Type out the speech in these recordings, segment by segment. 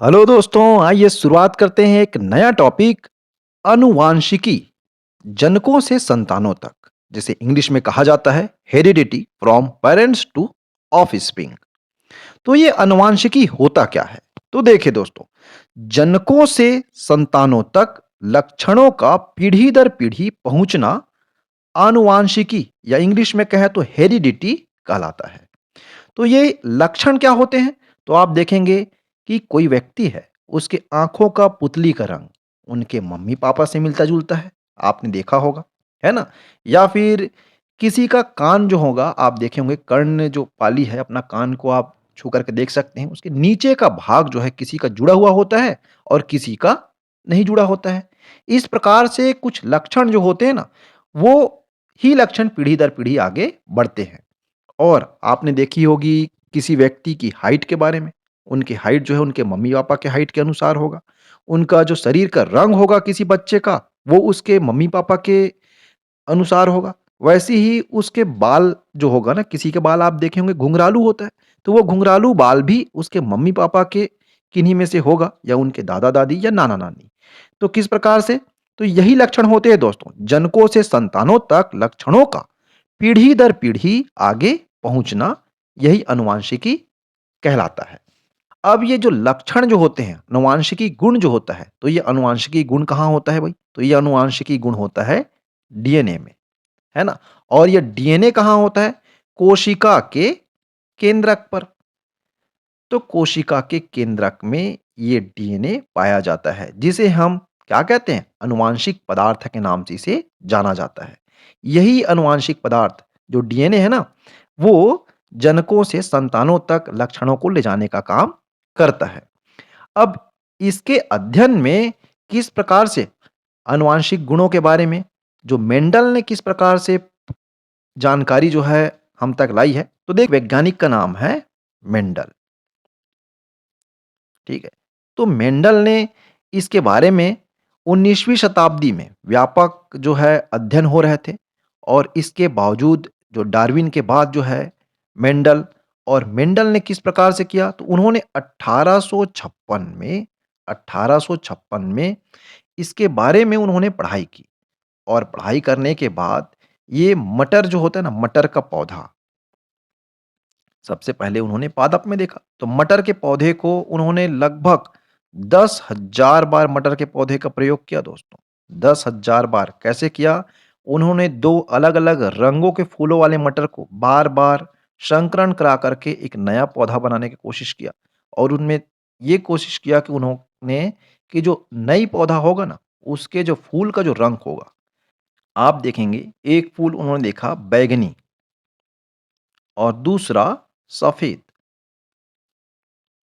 Hello दोस्तों, आइए शुरुआत करते हैं एक नया टॉपिक आनुवांशिकी जनकों से संतानों तक, जिसे इंग्लिश में कहा जाता है heredity from parents to offspring. तो ये आनुवांशिकी होता क्या है? तो देखिए दोस्तों, जनकों से संतानों तक लक्षणों का पीढ़ी दर पीढ़ी पहुंचना आनुवांशिकी या इंग्लिश में कहें तो हेरिडिटी कहलाता है। तो ये लक्षण क्या होते हैं? तो आप देखेंगे कि कोई व्यक्ति है, उसके आँखों का पुतली का रंग उनके मम्मी-पापा से मिलता-जुलता है, आपने देखा होगा, है ना? या फिर किसी का कान जो होगा, आप देखे होंगे कर्ण जो पाली है, अपना कान को आप छू करके देख सकते हैं, उसके नीचे का भाग जो है किसी का जुड़ा हुआ होता है और किसी का नहीं जुड़ा होता है। इस प्रकार से कुछ लक्षण जो होते हैं ना, वो ही लक्षण पीढ़ी दर पीढ़ी आगे बढ़ते हैं। और आपने देखी होगी किसी व्यक्ति की हाइट के बारे में, उनकी हाइट जो है उनके मम्मी-पापा के हाइट के अनुसार होगा। उनका जो शरीर का रंग होगा किसी बच्चे का, वो उसके मम्मी-पापा के अनुसार होगा। वैसे ही उसके बाल जो होगा ना, किसी के बाल आप देखे होंगे घुंघरालू होता है, तो वो घुंघरालू बाल भी उसके मम्मी-पापा के किन्हीं में से होगा या उनके दादा-दादी या नाना-नानी। तो किस प्रकार से? तो यही लक्षण होते हैं दोस्तों, जनकों से संतानों तक लक्षणों का पीढ़ी दर पीढ़ी आगे पहुंचना, यही आनुवांशिकी कहलाता है। अब ये जो लक्षण जो होते हैं, आनुवांशिकी गुण जो होता है, तो ये आनुवांशिकी गुण कहाँ होता है भाई? तो ये आनुवांशिकी गुण होता है डीएनए में, है ना? और ये डीएनए कहाँ होता है? कोशिका के केंद्रक पर। तो कोशिका के केंद्रक में ये डीएनए पाया जाता है, जिसे हम क्या कहते हैं? आनुवांशिक पदार्थ के नाम से इसे जाना जाता है। यही आनुवांशिक पदार्थ जो डीएनए है ना, वो जनकों से संतानों तक लक्षणों को ले जाने का काम करता है। अब इसके अध्ययन में किस प्रकार से आनुवांशिक गुणों के बारे में जो मेंडल ने किस प्रकार से जानकारी जो है हम तक लाई है, तो देख वैज्ञानिक का नाम है मेंडल। ठीक है। तो मेंडल ने इसके बारे में 19वीं शताब्दी में व्यापक जो है अध्ययन हो रहे थे और इसके बावजूद जो डार्विन के बाद जो है मेंडल ने किस प्रकार से किया, तो उन्होंने 1856 में इसके बारे में उन्होंने पढ़ाई की और पढ़ाई करने के बाद ये मटर जो होता है ना, मटर का पौधा सबसे पहले उन्होंने पादप में देखा। तो मटर के पौधे को उन्होंने लगभग 10,000 बार मटर के पौधे का प्रयोग किया दोस्तों। 10,000 बार कैसे किया? उन्होंने 2 अलग-अलग रंगों के फूलों वाले मटर को बार-बार संकरण करा करके एक नया पौधा बनाने की कोशिश किया और उनमें ये कोशिश किया कि उन्होंने कि जो नई पौधा होगा ना, उसके जो फूल का जो रंग होगा, आप देखेंगे एक फूल उन्होंने देखा बैंगनी और दूसरा सफ़ेद।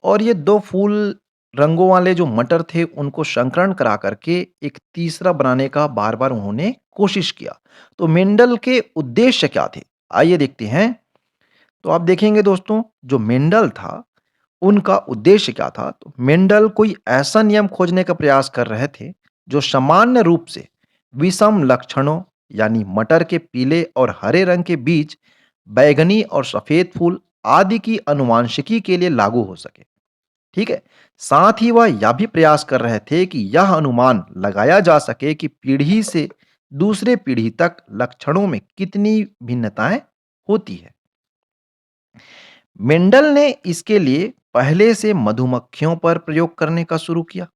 और ये 2 फूल रंगों वाले जो मटर थे, उनको संकरण करा करके एक तीसरा बनाने का बार-बार उन्होंने कोशिश किया। तो मेंडल के उद्देश्य क्या थे? आइए देखते हैं। तो आप देखेंगे दोस्तों, जो मेंडल था, उनका उद्देश्य क्या था? तो मेंडल कोई ऐसा नियम खोजने का प्रयास कर रहे थे, जो सामान्य रूप से विषम लक्षणों यानी मटर के पीले और हरे रंग के बीच बैंगनी और सफ़ेद फूल आदि की आनुवांशिकी के लिए लागू हो सके। ठीक है? साथ ही वह यह भी प्रयास कर रहे थे कि यह अनुमान लगाया जा सके कि पीढ़ी से दूसरे पीढ़ी तक लक्षणों में कितनी भिन्नताएं होती है। मेंडल ने इसके लिए पहले से मधुमक्खियों पर प्रयोग करने का शुरू किया।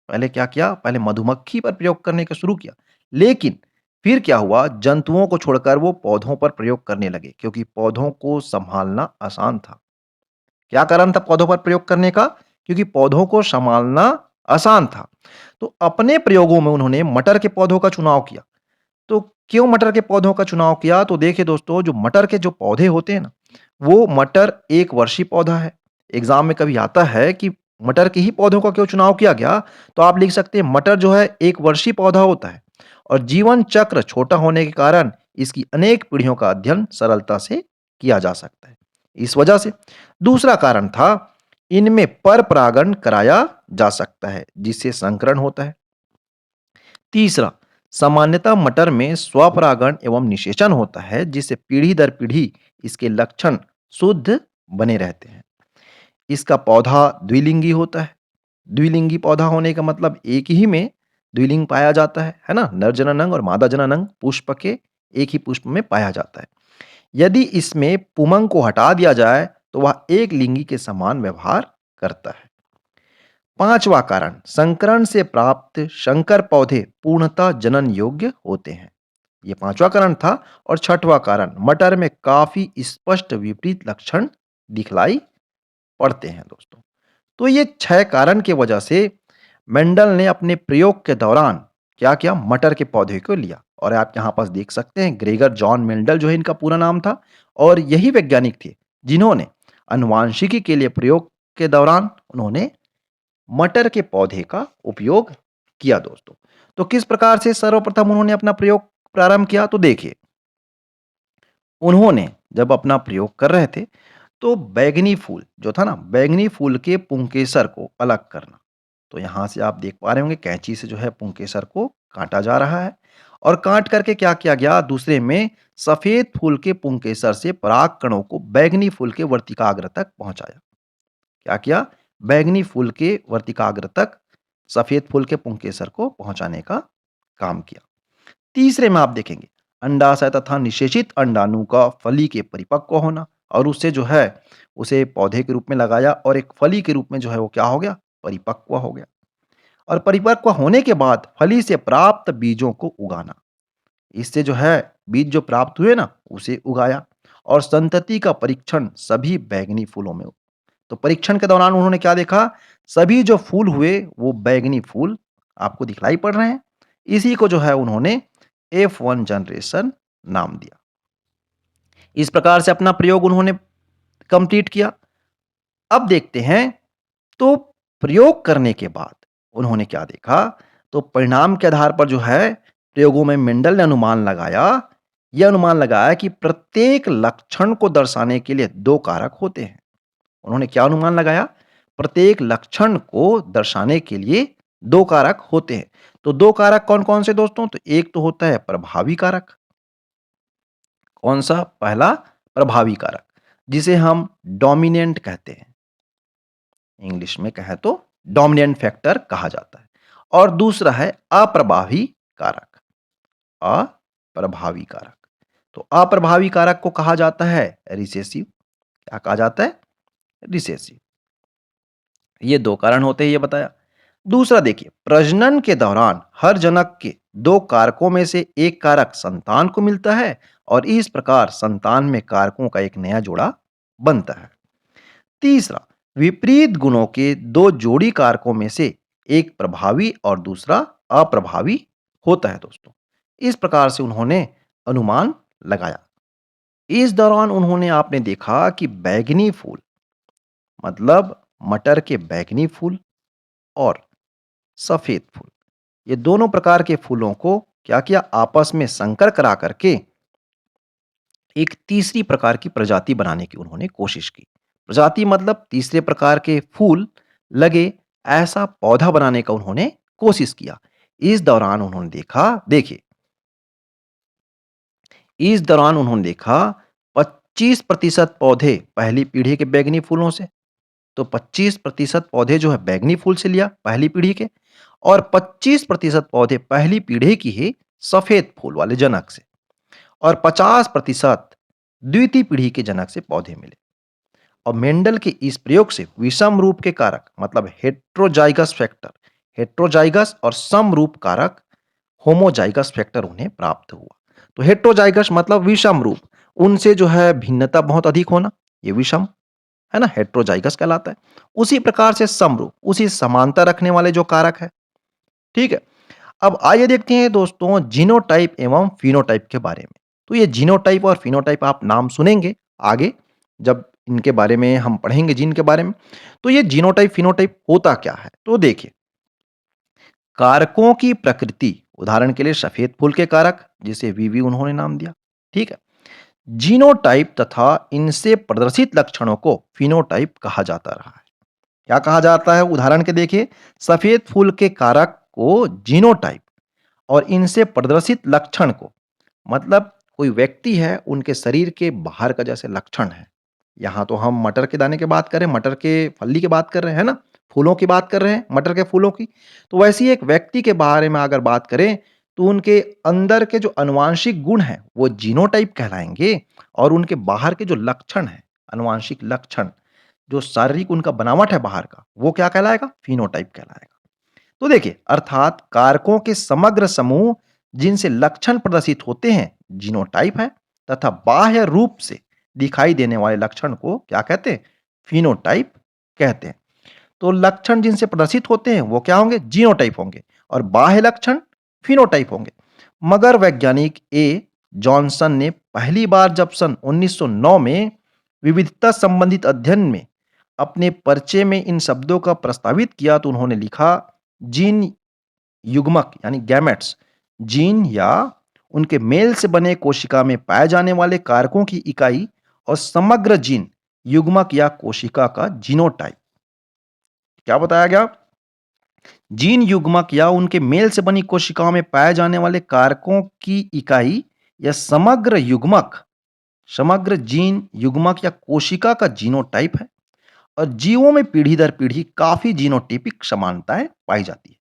पहले क्या किया? पहले मधुमक्खी पर प्रयोग करने का शुरू किया। लेकिन फिर क्या हुआ? जंतुओं को छोड़कर वो पौधों पर प्रयोग करने लगे क्योंकि पौधों को संभालना आसान था। क्या कारण था पौधों पर प्रयोग करने का? क्योंकि पौधों को सँभालना आसान था। तो अपने प्रयोगों में उन्होंने मटर के पौधों का चुनाव किया। तो क्यों मटर के पौधों का चुनाव किया? तो देखिए दोस्तों, जो मटर के जो पौधे होते हैं ना, वो मटर एक वर्षीय पौधा है। एग्ज़ाम में कभी आता है कि मटर के ही पौधों का क्यों चुनाव किया गया? तो आप लिख सकते हैं मटर जो है एक वर्षीय पौधा होता है और जीवन चक्र छोटा होने के कारण इसकी अनेक पीढ़ियों का अध्ययन सरलता से किया जा सकता है। इस वजह से दूसरा कारण था, इनमें पर परागण कराया जा सकता है, जिससे संकरण होता है। तीसरा, सामान्यतः मटर में स्वपरागण एवं निषेचन होता है, जिससे पीढ़ी दर पीढ़ी इसके लक्षण शुद्ध बने रहते हैं। इसका पौधा द्विलिंगी होता है, द्विलिंगी पौधा होने का मतलब एक ही में द्विलिंग पाया जाता है ना? नर जननांग और मादा जननांग पुष्प के एक ही पुष्प में पाया जाता है। यदि इसमें पुमंग को हटा दिया जाए, तो वह एक लिंगी के समान व्यवहार करता है। पांचवा कारण, संकरण से प्राप्त संकर पौधे पूर्णतः जनन योग्य होते हैं। ये पांचवा कारण था। और छठवां कारण, मटर में काफी स्पष्ट विपरीत लक्षण दिखलाई पड़ते हैं दोस्तों। तो ये 6 कारण की वजह से मेंडल ने अपने प्रयोग के दौरान क्या किया, मटर के पौधे को लिया। और आप यहाँ पास देख सकते हैं ग्रेगर जॉन मेंडल जो है इनका पूरा नाम था। और यही वैज्ञानिक थे जिन्होंने अनुवांशिकी के लिए प्रयोग के दौरान उन्होंने मटर के पौधे का उपयोग किया दोस्तों। तो किस प्रकार से सर्वप्रथम उन्होंने अपना प्रयोग प्रारंभ किया, तो देखिए उन्होंने जब अपना प्रयोग कर रहे थे तो बैंगनी फूल जो था ना, बैंगनी फूल के पुंकेसर को अलग करना। तो यहाँ से आप देख पा रहे होंगे कैंची से जो है पुंकेसर को काटा जा रहा है। और काट करके क्या किया गया, दूसरे में सफेद फूल के पुंकेसर से पराग कणों को बैंगनी फूल के वर्तिकाग्र तक पहुंचाया। क्या किया, बैंगनी फूल के वर्तिकाग्र तक सफेद फूल के पुंकेसर को पहुंचाने का काम किया। तीसरे में आप देखेंगे अंडाशय तथा निषेचित अंडाणु का फली के परिपक्व होना। और उससे जो है उसे पौधे के रूप में लगाया और एक फली के रूप में जो है वो क्या हो गया, परिपक्व हो गया। और परिपक्व होने के बाद फली से प्राप्त बीजों को उगाना। इससे जो है बीज जो प्राप्त हुए ना उसे उगाया। और संतति का परीक्षण सभी बैंगनी फूलों में। तो परीक्षण के दौरान उन्होंने क्या देखा, सभी जो फूल हुए वो बैंगनी फूल आपको दिखलाई पड़ रहे हैं। इसी को जो है उन्होंने F1 जनरेशन नाम दिया। इस प्रकार से अपना प्रयोग उन्होंने कंप्लीट किया। अब देखते हैं तो प्रयोग करने के बाद उन्होंने क्या देखा, तो परिणाम के आधार पर जो है प्रयोगों में मेंडल ने अनुमान लगाया। यह अनुमान लगाया कि प्रत्येक लक्षण को दर्शाने के लिए 2 कारक होते हैं। उन्होंने क्या अनुमान लगाया, प्रत्येक लक्षण को दर्शाने के लिए 2 कारक होते हैं। तो 2 कारक कौन-कौन से दोस्तों? तो एक तो होता है प्रभावी कारक। कौन-सा? पहला प्रभावी कारक, जिसे हम डोमिनेंट कहते हैं। इंग्लिश में कहें तो डोमिनेंट फैक्टर कहा जाता है। और दूसरा है अप्रभावी कारक। अप्रभावी कारक। तो अप्रभावी कारक को कहा जाता है रिसेसिव। क्या कहा जाता है? रिसेसिव। ये 2 कारण होते हैं, ये बताया। दूसरा देखिए, प्रजनन के दौरान हर जनक के 2 कारकों में से एक कारक संतान को मिलता है और इस प्रकार संतान में कारकों का एक नया जोड़ा बनता है। तीसरा, विपरीत गुणों के 2 जोड़ी कारकों में से एक प्रभावी और दूसरा अप्रभावी होता है दोस्तों। इस प्रकार से उन्होंने अनुमान लगाया। इस दौरान उन्होंने आपने देखा कि बैंगनी फूल मतलब मटर के बैंगनी फूल और सफेद फूल, ये दोनों प्रकार के फूलों को क्या किया, आपस में संकर करा करके एक तीसरी प्रकार की प्रजाति बनाने की उन्होंने कोशिश की। प्रजाति मतलब तीसरे प्रकार के फूल लगे, ऐसा पौधा बनाने का उन्होंने कोशिश किया। इस दौरान उन्होंने देखा, देखिए इस दौरान उन्होंने देखा 25% पौधे पहली पीढ़ी के बैंगनी फूलों से। तो 25% पौधे जो है बैंगनी फूल से लिया पहली पीढ़ी के। और 25% पौधे पहली पीढ़ी की ही सफेद फूल वाले जनक से। और 50% द्वितीय पीढ़ी के जनक से पौधे मिले। और मेंडल के इस प्रयोग से विषम रूप के कारक मतलब हेट्रोजाइगस फैक्टर, हेट्रोजाइगस और समरूप कारक होमोजाइगस फैक्टर उन्हें प्राप्त हुआ। तो हेट्रोजाइगस मतलब विषम रूप, उनसे जो है भिन्नता बहुत अधिक होना, ये विषम है ना, हेट्रोजाइगस कहलाता है। उसी प्रकार से समरूप, उसी समानता रखने वाले जो कारक है। ठीक है। अब आइए देखते हैं दोस्तों जीनोटाइप एवं फिनोटाइप के बारे में। तो ये जीनोटाइप और फिनोटाइप आप नाम सुनेंगे आगे, जब इनके बारे में हम पढ़ेंगे जीन के बारे में। तो ये जीनोटाइप फिनोटाइप होता क्या है? तो देखिए, कारकों की प्रकृति, उदाहरण के लिए सफेद फूल के कारक जिसे वीवी उन्होंने नाम दिया। ठीक है। जीनोटाइप तथा इनसे प्रदर्शित लक्षणों को फिनोटाइप कहा जाता रहा है। क्या कहा जाता है? उदाहरण के देखिए, सफेद फूल के कारक को जीनोटाइप और इनसे प्रदर्शित लक्षण को मतलब कोई व्यक्ति है उनके शरीर के बाहर का जैसे लक्षण है। यहाँ तो हम मटर के दाने की बात कर रहे हैं, मटर के फली की बात कर रहे हैं ना, फूलों की बात कर रहे हैं, मटर के फूलों की, तो वैसे ही एक व्यक्ति के बारे में अगर बात करें, तो उनके अंदर के जो आनुवांशिक गुण हैं, वो जीनोटाइप कहलाएँगे और उनके बाहर के जो लक्षण हैं, आनुवांशिक लक्षण, जो शारीरिक उनका बनावट है बाहर का, वो क्या कहलाएगा? फिनोटाइप कहलाएगा। तो देखिए, अर्थात कारकों के समग्र समूह जिनसे लक्षण प्रदर्शित होते हैं, जीनोटाइप है तथा बाह्य रूप से दिखाई देने वाले लक्षण को क्या कहते हैं? फिनोटाइप कहते हैं। तो लक्षण जिनसे प्रदर्शित होते हैं वो क्या होंगे? जीनोटाइप होंगे और बाह्य लक्षण फिनोटाइप होंगे। मगर वैज्ञानिक ए जॉनसन ने पहली बार जब सन 1909 में विविधता संबंधित अध्ययन में अपने परिचय में इन शब्दों का प्रस्तावित किया तो उन्होंने लिखा जीन युग्मक यानी गैमेट्स जीन या उनके मेल से बने कोशिका में पाए जाने वाले कारकों की इकाई और समग्र जीन युग्मक या कोशिका का जीनोटाइप। क्या बताया गया? जीन युग्मक या उनके मेल से बनी कोशिकाओं में पाए जाने वाले कारकों की इकाई या समग्र जीन युग्मक या कोशिका का जीनोटाइप है और जीवों में पीढ़ी दर पीढ़ी काफी जीनोटाइपिक समानताएं पाई जाती है।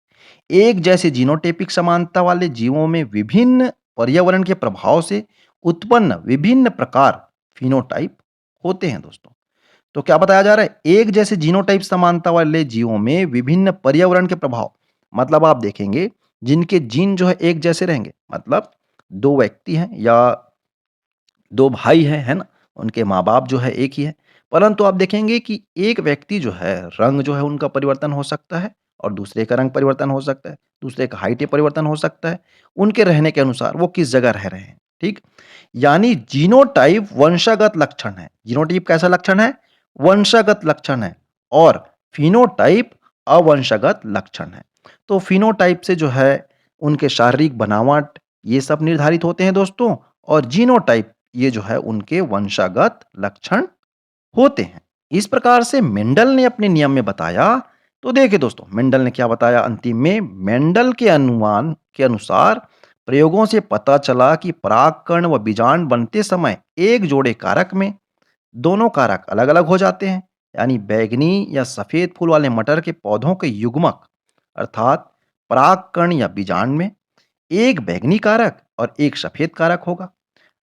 एक जैसे जीनोटाइपिक समानता वाले जीवों में विभिन्न पर्यावरण के प्रभाव से उत्पन्न विभिन्न प्रकार फिनोटाइप होते हैं दोस्तों। तो क्या बताया जा रहा है? एक जैसे जीनोटाइप समानता वाले जीवों में विभिन्न पर्यावरण के प्रभाव, मतलब आप देखेंगे जिनके जीन जो है एक जैसे रहेंगे, मतलब दो व्यक्ति हैं या दो भाई हैं, है ना? उनके माँ-बाप जो है एक ही है। परंतु आप देखेंगे कि एक व्यक्ति जो है रंग जो है उनका परिवर्तन हो सकता है और दूसरे का रंग परिवर्तन हो सकता है, दूसरे का हाइट परिवर्तन हो सकता है, उनके रहने के अनुसार वो किस जगह रह रहे हैं, ठीक? यानी जीनोटाइप वंशागत लक्षण है। जीनोटाइप कैसा लक्षण है? वंशागत लक्षण है और फिनोटाइप अवंशागत लक्षण है। तो फिनोटाइप से जो है उनके शारीरिक बनावट ये सब निर्धारित होते हैं दोस्तों और जीनोटाइप ये जो है उनके वंशागत लक्षण होते हैं। इस प्रकार से मेंडल ने अपने नियम में बताया। तो देखिए दोस्तों, मेंडल ने क्या बताया अंतिम में? मेंडल के अनुमान के अनुसार प्रयोगों से पता चला कि परागकण व बीजांड बनते समय एक जोड़े कारक में दोनों कारक अलग-अलग हो जाते हैं। यानी बैंगनी या सफेद फूल वाले मटर के पौधों के युग्मक अर्थात परागकण या बीजांड में एक बैंगनी कारक और एक सफेद कारक होगा।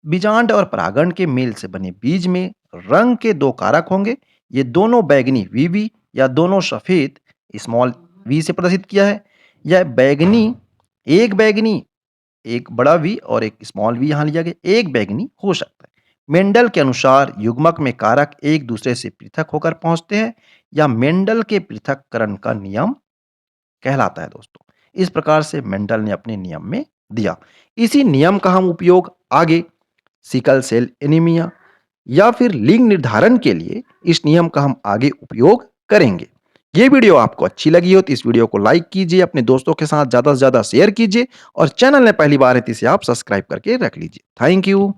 बीजांड और परागण के मेल से बने बीज में रंग के दो कारक होंगे। ये दोनों बैंगनी वीवी या दोनों सफेद स्मॉल वी से प्रदर्शित किया है। यह बैगनी एक बड़ा वी और एक स्मॉल वी यहाँ लिया गया, एक बैंगनी हो सकता है। मेंडल के अनुसार युग्मक में कारक एक दूसरे से पृथक होकर पहुंचते हैं या मेंडल के पृथक्करण का नियम कहलाता है दोस्तों। इस प्रकार से मेंडल ने अपने नियम में दिया। इसी नियम का हम उपयोग आगे सिकल सेल एनीमिया या फिर लिंग निर्धारण के लिए इस नियम का हम आगे उपयोग करेंगे। ये वीडियो आपको अच्छी लगी हो तो इस वीडियो को लाइक कीजिए, अपने दोस्तों के साथ ज़्यादा से ज़्यादा शेयर कीजिए और चैनल में पहली बार है तो इसे आप सब्सक्राइब करके रख लीजिए। Thank you.